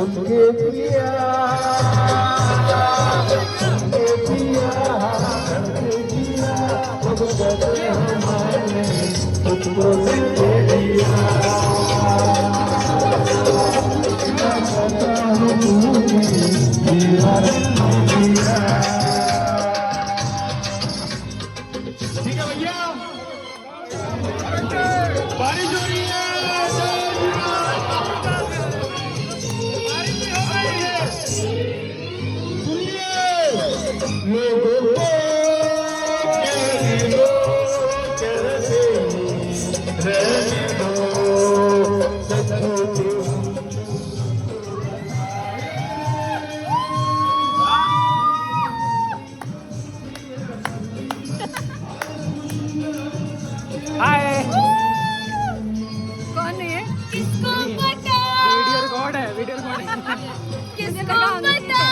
बारिश हो रही है, कौन है? किसको पता? वीडियो रिकॉर्ड है, वीडियो रिकॉर्ड है। किसको